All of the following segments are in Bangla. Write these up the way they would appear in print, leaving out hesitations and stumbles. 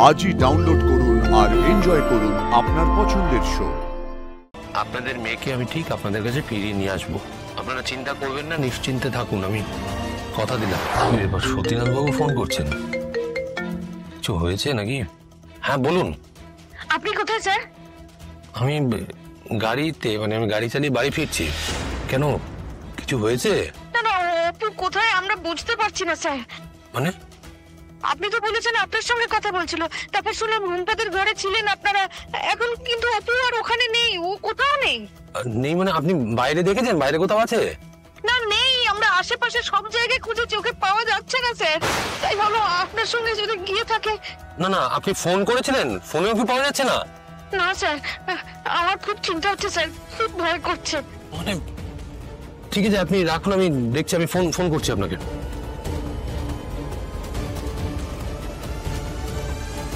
আজই ডাউনলোড করুন আর এনজয় করুন আপনার পছন্দের শো। আপনাদের মেয়েকে আমি ঠিক আপনাদের কাছে ফিরিয়ে নিয়ে আসবো, আপনারা চিন্তা করবেন না, নিশ্চিন্তে থাকুন, আমি কথা দিলাম। এবার সতীনাথ বাবু ফোন করছেন, কিছু হয়েছে নাকি? হ্যাঁ বলুন। আপনি কোথায় স্যার? আমি গাড়িতে, মানে আমি গাড়ি চালিয়ে বাড়ি ফিরছি। কেন, কিছু হয়েছে? না না, অপু কোথায় আমরা বুঝতে পারছি না স্যার। মানে আপনি তো বলেছেন আপনার সঙ্গে কথা বলছিল, তারপর শুনলাম মুমতাদের ঘরে ছিলেন আপনারা, এখন কিন্তু অপু আর ওখানে নেই, ও কোথাও নেই। নেই মানে আপনি বাইরে দেখেছেন? বাইরে কোথাও আছে? না নেই, আমরা আশেপাশে সব জায়গায় খুঁজেছি, ওকে পাওয়া যাচ্ছে না স্যার। তাই ভালো আপনার সঙ্গে যদি গিয়ে থাকে। না না, আপনি ফোন করেছিলেন, ফোনেও কি পাওয়া যাচ্ছে না? না স্যার, আমার খুব চিন্তা হচ্ছে স্যার, খুব ভয় করছে। মানে ঠিক আছে, আপনি রাখুন, আমি দেখছি, আমি ফোন করছি আপনাকে।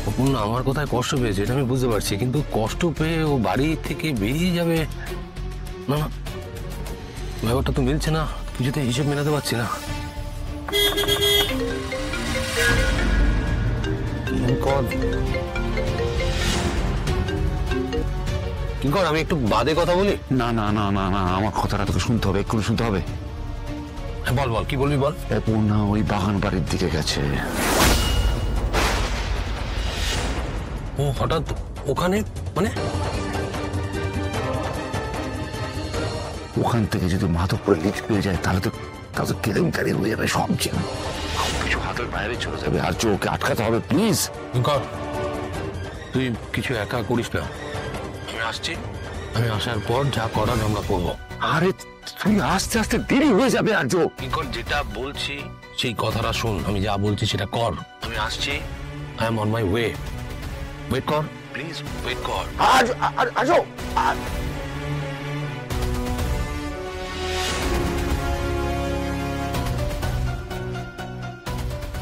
অপূর্ণা আমার কথায় কষ্ট পেয়েছে, এটা আমি বুঝতে পারছি, কিন্তু কষ্ট পেয়ে ও বাড়ি থেকে বেরিয়ে যাবে না, না ব্যাপারটা তো মিলছে না, কিছুতে হিসেব মেলাতে পারছি না। কিঙ্কর, আমি একটু বাদে কথা বলি। না না না না না, আমার কথাটা তোকে শুনতে হবে, এক্ষুনি শুনতে হবে। বল বল, কি বলবি বল। পূর্ণা ওই বাগান বাড়ির দিকে গেছে। ও হঠাৎ ওখানে, মানে ওখান থেকে যদি মাধবপুরে লিজ পেয়ে যায় তাহলে তো কেলেঙ্কারি হয়ে যাবে, সব কিছু হাতের বাইরে চলে যাবে। আর ওকে আটকাতে হবে, প্লিজ। কিঙ্কর, তুই কিছু একা করিস না, আমি আসছি, আমি আসার পর যা করার আমরা করবো। আরে তুই আস্তে আস্তে দেরি হয়ে যাবে। আর কিঙ্কর, যেটা বলছি সেই কথাটা শোন, আমি যা বলছি সেটা কর। আমি আসছি, I am on my way, wait কর প্লিজ, ওয়েট কর। আসো।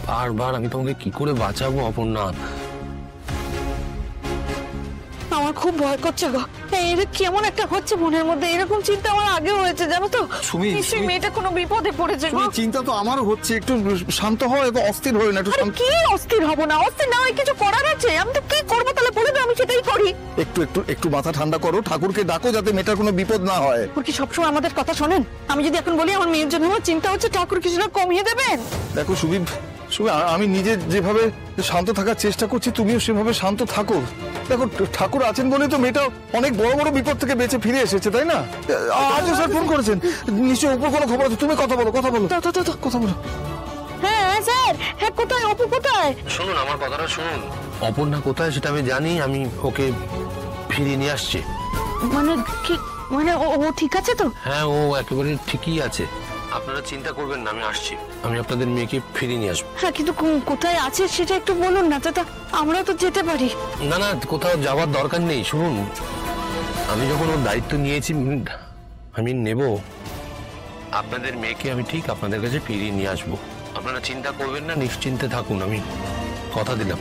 বারবার আমি তোমাকে কি করে বাঁচাবো অপর্ণা? আমার খুব ভয় করছে গো, এটা কেমন একটা হচ্ছে মনের মধ্যে, এরকম চিন্তা আমার আগেও হয়েছে জানো তো। নিশ্চয়ই মেয়েটা কোনো বিপদে পড়েছে গো। চিন্তা তো আমারও হচ্ছে, একটু শান্ত হও, এত অস্থির হই না, একটু শান্ত। কি অস্থির হব না? অস্থির না হয় কিছু করার আছে, আমি তো কি করবো তাহলে বলে দাও, আমি সেটাই করি। একটু একটু একটু মাথা ঠান্ডা করো, ঠাকুরকে ডাকো যাতে মেয়েটার কোনো বিপদ না হয়। ঠাকুর কি সবসময় আমাদের কথা শোনেন? আমি যদি এখন বলি আমার মেয়ের জন্য আমার চিন্তা হচ্ছে, ঠাকুর কিছুটা কমিয়ে দেবেন? দেখো সুবীর, আমি নিজে যেভাবে শান্ত থাকার চেষ্টা করছি, তুমিও সেভাবে শান্ত থাকো। দেখো ঠাকুর আছেন বলে তো মেয়েটা অনেক বড় বড় বিপদ থেকে বেঁচে ফিরে এসেছে, তাই না? আজও স্যার ফোন করেছেন, নিশ্চয়ই উপর কোনো খবর আছে। তুমি কথা বলো, কথা বলো। হ্যাঁ স্যার, হ্যাঁ কোথায় অপু, কোথায়? শুনুন আমার কথাটা শুনুন, অপর্ণা কোথায় সেটা আমি জানি, আমি ওকে ফিরিয়ে নিয়ে আসছি। মানে কি, মানে ও ঠিক আছে তো? হ্যাঁ, ও একেবারে ঠিকই আছে, আপনারা চিন্তা করবেন না, আমি আসছি, আমি আপনাদের মেয়েকে ফিরিয়ে নিয়ে আসবো। হ্যাঁ কিন্তু কোথায় আছে সেটা একটু বলুন না, তো আমরা তো যেতে পারি। না না, কোথাও যাওয়ার দরকার নেই। শুনুন, আমি যখন ওর দায়িত্ব নিয়েছি, আমি নেব, আপনাদের মেয়েকে আমি ঠিক আপনাদের কাছে ফিরিয়ে নিয়ে আসবো, আপনারা চিন্তা করবেন না, নিশ্চিন্তে থাকুন, আমি কথা দিলাম।